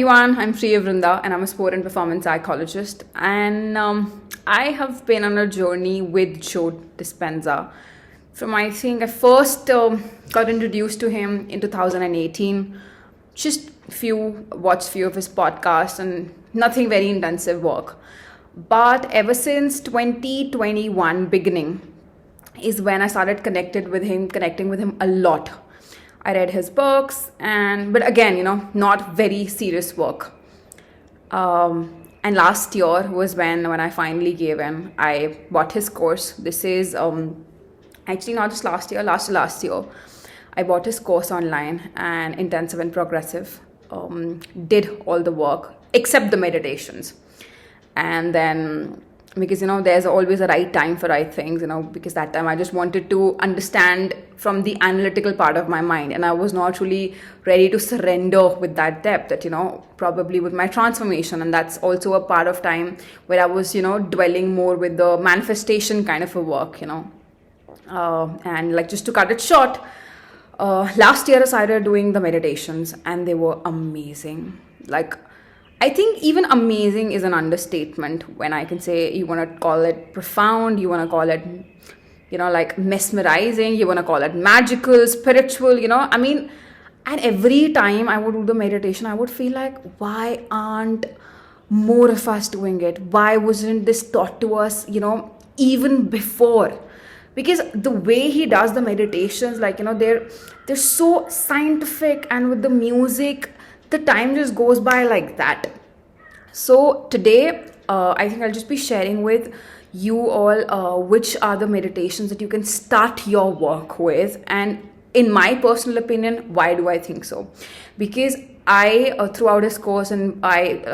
Everyone, I'm Priya Vrinda and I'm a sport and performance psychologist. And I have been on a journey with Joe Dispenza. I think I first got introduced to him in 2018. Just watched few of his podcasts and nothing very intensive work. But ever since 2021 beginning is when I started connecting with him a lot. I read his books, but again, not very serious work. And last year was when I finally gave in. I bought his course. This is actually not just last year, last year. I bought his course online and intensive and progressive. Did all the work except the meditations, and then because there's always a right time for right things, because that time I just wanted to understand from the analytical part of my mind, and I was not really ready to surrender with that depth that probably with my transformation. And that's also a part of time where I was dwelling more with the manifestation kind of a work, and like, just to cut it short, last year I started doing the meditations and they were amazing. Like, I think even amazing is an understatement when I can say, you want to call it profound, you want to call it, like mesmerizing, you want to call it magical, spiritual, and every time I would do the meditation, I would feel like, why aren't more of us doing it? Why wasn't this taught to us, even before? Because the way he does the meditations, like, they're so scientific, and with the music, the time just goes by like that. So today, I think I'll just be sharing with you all which are the meditations that you can start your work with. And in my personal opinion, why do I think so? Because I, throughout his course, and I,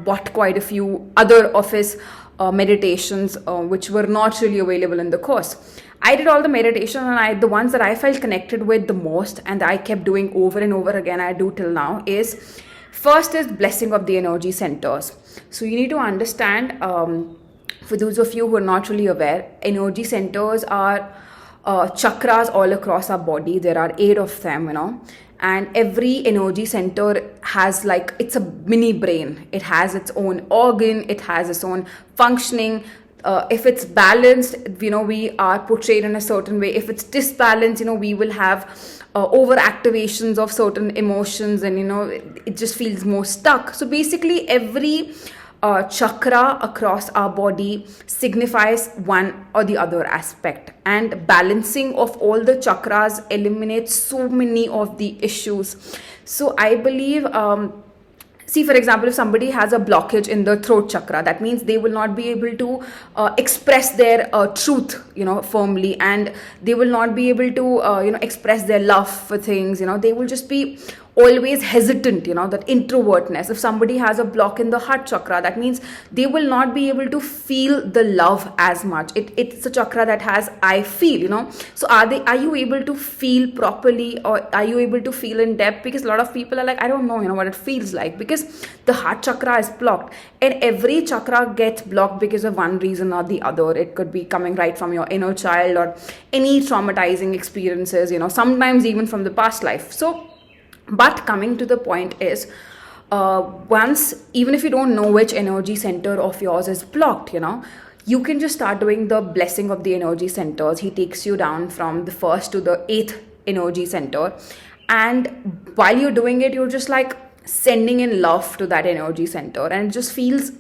bought quite a few other of his meditations, which were not really available in the course. I did all the meditation, and the ones that I felt connected with the most and I kept doing over and over again, I do till now, is first is blessing of the energy centers. So you need to understand, for those of you who are not really aware, energy centers are chakras all across our body. There are 8 of them, and every energy center has, like, it's a mini brain. It has its own organ, it has its own functioning. If it's balanced, we are portrayed in a certain way. If it's disbalanced, we will have over activations of certain emotions, and it just feels more stuck. So basically, every chakra across our body signifies one or the other aspect, and balancing of all the chakras eliminates so many of the issues. So I believe, see, for example, if somebody has a blockage in the throat chakra, that means they will not be able to express their truth, firmly, and they will not be able to, express their love for things. They will just be always hesitant, that introvertness. If somebody has a block in the heart chakra, that means they will not be able to feel the love as much. It's a chakra that has I feel, so are you able to feel properly, or are you able to feel in depth? Because a lot of people are like, I don't know, what it feels like, because the heart chakra is blocked, and every chakra gets blocked because of one reason or the other. It could be coming right from your inner child, or any traumatizing experiences, sometimes even from the past life. So, but coming to the point is, once, even if you don't know which energy center of yours is blocked, you can just start doing the blessing of the energy centers. He takes you down from the first to the 8th energy center, and while you're doing it, you're just like sending in love to that energy center, and it just feels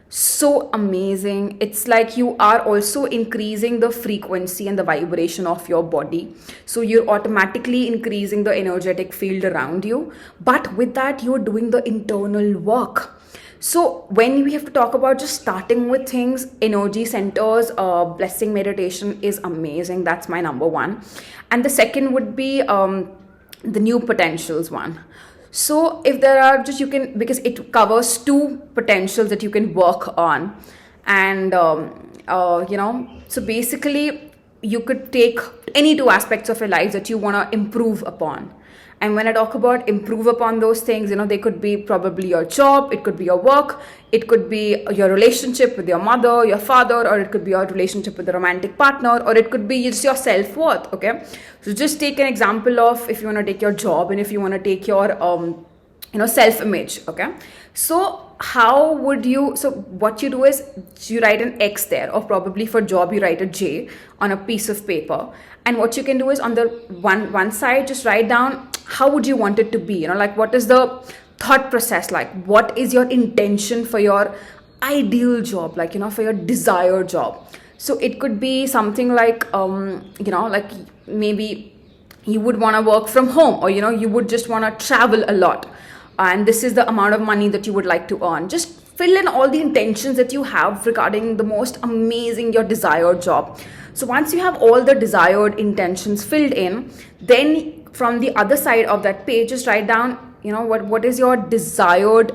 so amazing. It's like you are also increasing the frequency and the vibration of your body, so you're automatically increasing the energetic field around you. But with that, you're doing the internal work. So when we have to talk about just starting with things, energy centers, blessing meditation is amazing. That's my number one. And the second would be the new potentials one. So if there are just, you can, because it covers 2 potentials that you can work on. And, so basically you could take any 2 aspects of your life that you want to improve upon. And when I talk about improve upon those things, they could be probably your job, it could be your work, it could be your relationship with your mother, your father, or it could be your relationship with a romantic partner, or it could be just your self-worth, okay? So just take an example of, if you want to take your job, and if you want to take your, self-image. Okay, so how would you, so what you do is you write an X there, or probably for job you write a J on a piece of paper. And what you can do is on the one side just write down how would you want it to be, like what is the thought process, like what is your intention for your ideal job, like for your desired job. So it could be something like like maybe you would want to work from home, or you would just want to travel a lot, and this is the amount of money that you would like to earn. Just fill in all the intentions that you have regarding the most amazing, your desired job. So once you have all the desired intentions filled in, then from the other side of that page just write down what is your desired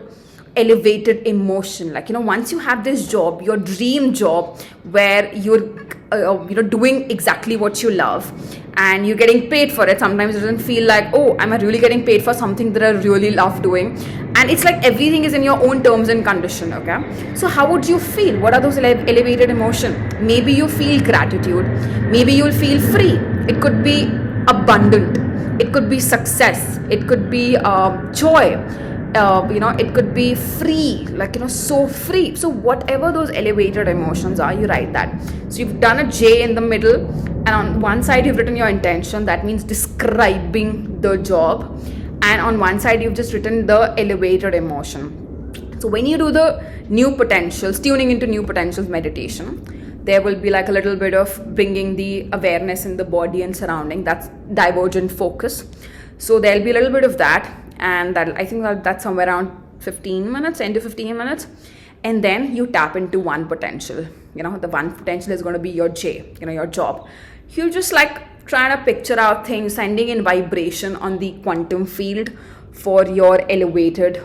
elevated emotion. Like once you have this job, your dream job, where you're doing exactly what you love and you're getting paid for it. Sometimes it doesn't feel like, oh, am I really getting paid for something that I really love doing? And it's like everything is in your own terms and condition. Okay, so how would you feel? What are those elevated emotions? Maybe you feel gratitude, maybe you'll feel free, it could be abundant, it could be success, it could be joy, it could be free, like so free. So whatever those elevated emotions are, you write that. So you've done a J in the middle, and on one side you've written your intention, that means describing the job, and on one side you've just written the elevated emotion. So when you do the new potentials, tuning into new potentials meditation, there will be like a little bit of bringing the awareness in the body and surrounding. That's divergent focus. So there'll be a little bit of that, and that I think that's somewhere around 15 minutes, 10 to 15 minutes. And then you tap into one potential. The one potential is going to be your J, your job. You just like trying to picture out things, sending in vibration on the quantum field for your elevated,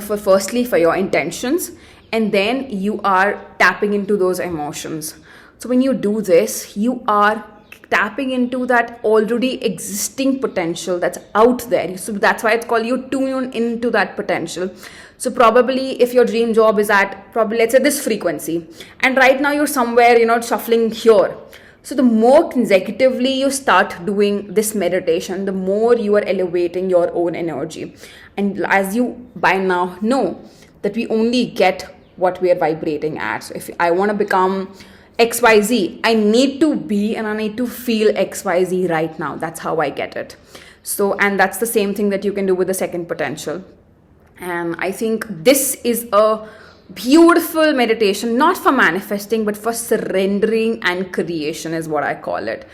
for firstly for your intentions, and then you are tapping into those emotions. So when you do this, you are tapping into that already existing potential that's out there. So that's why it's called you tune into that potential. So probably if your dream job is at probably, let's say, this frequency, and right now you're somewhere, shuffling here. So the more consecutively you start doing this meditation, the more you are elevating your own energy. And as you by now know that we only get what we are vibrating at. So if I want to become XYZ, I need to be and I need to feel XYZ right now. That's how I get it. So, and that's the same thing that you can do with the second potential. And I think this is a beautiful meditation, not for manifesting, but for surrendering and creation is what I call it.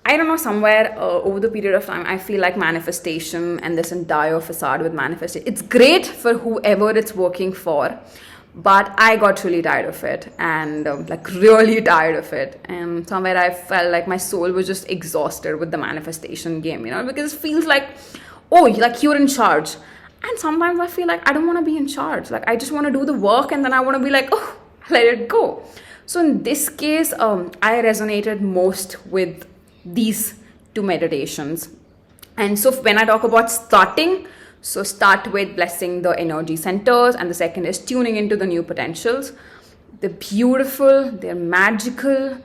I don't know, somewhere over the period of time, I feel like manifestation and this entire facade with manifestation, it's great for whoever it's working for. But I got really tired of it, and really tired of it. And somewhere I felt like my soul was just exhausted with the manifestation game, because it feels like, oh, like you're in charge. And sometimes I feel like I don't want to be in charge. Like I just want to do the work, and then I want to be like, oh, let it go. So in this case, I resonated most with these two meditations. And so when I talk about starting, so start with blessing the energy centers, and the second is tuning into the new potentials. They're beautiful, they're magical,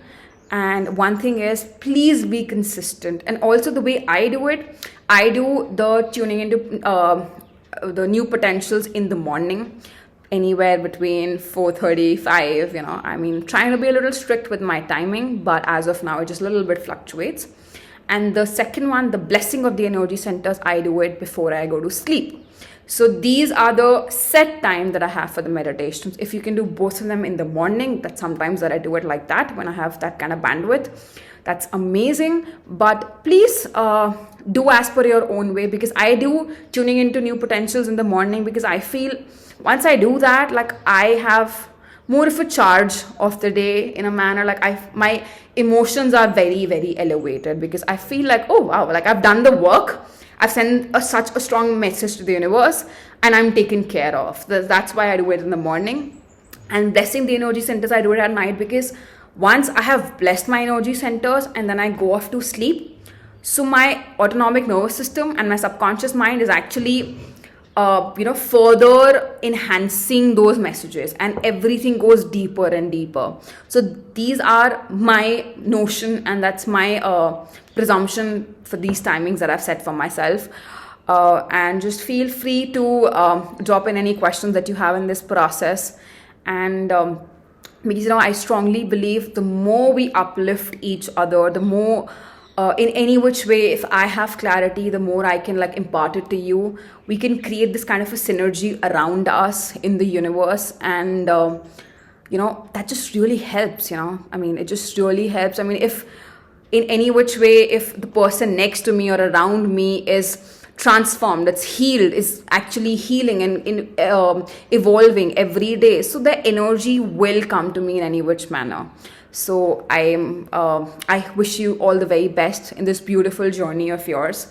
and one thing is, please be consistent. And also the way I do it, I do the tuning into the new potentials in the morning, anywhere between 4:35. Trying to be a little strict with my timing, but as of now it just a little bit fluctuates. And the second one, the blessing of the energy centers, I do it before I go to sleep. So these are the set time that I have for the meditations. If you can do both of them in the morning, that sometimes that I do it like that when I have that kind of bandwidth, that's amazing. But please do as per your own way, because I do tuning into new potentials in the morning, because I feel once I do that, like I have more of a charge of the day in a manner, like my emotions are very, very elevated, because I feel like, oh wow, like I've done the work, I've sent such a strong message to the universe, and I'm taken care of. That's why I do it in the morning. And blessing the energy centers, I do it at night, because once I have blessed my energy centers and then I go off to sleep, so my autonomic nervous system and my subconscious mind is actually further enhancing those messages, and everything goes deeper and deeper. So these are my notion, and that's my presumption for these timings that I've set for myself. And just feel free to drop in any questions that you have in this process. And because I strongly believe the more we uplift each other, the more in any which way, if I have clarity, the more I can like impart it to you. We can create this kind of a synergy around us in the universe. And that just really helps. It just really helps. If in any which way, if the person next to me or around me is transformed, it's healed, is actually healing and evolving every day, so the energy will come to me in any which manner. So I wish you all the very best in this beautiful journey of yours.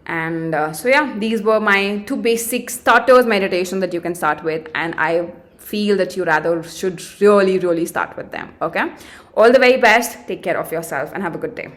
And so yeah, these were my 2 basic starters meditation that you can start with, and I feel that you rather should really start with them. Okay, all the very best, take care of yourself, and have a good day.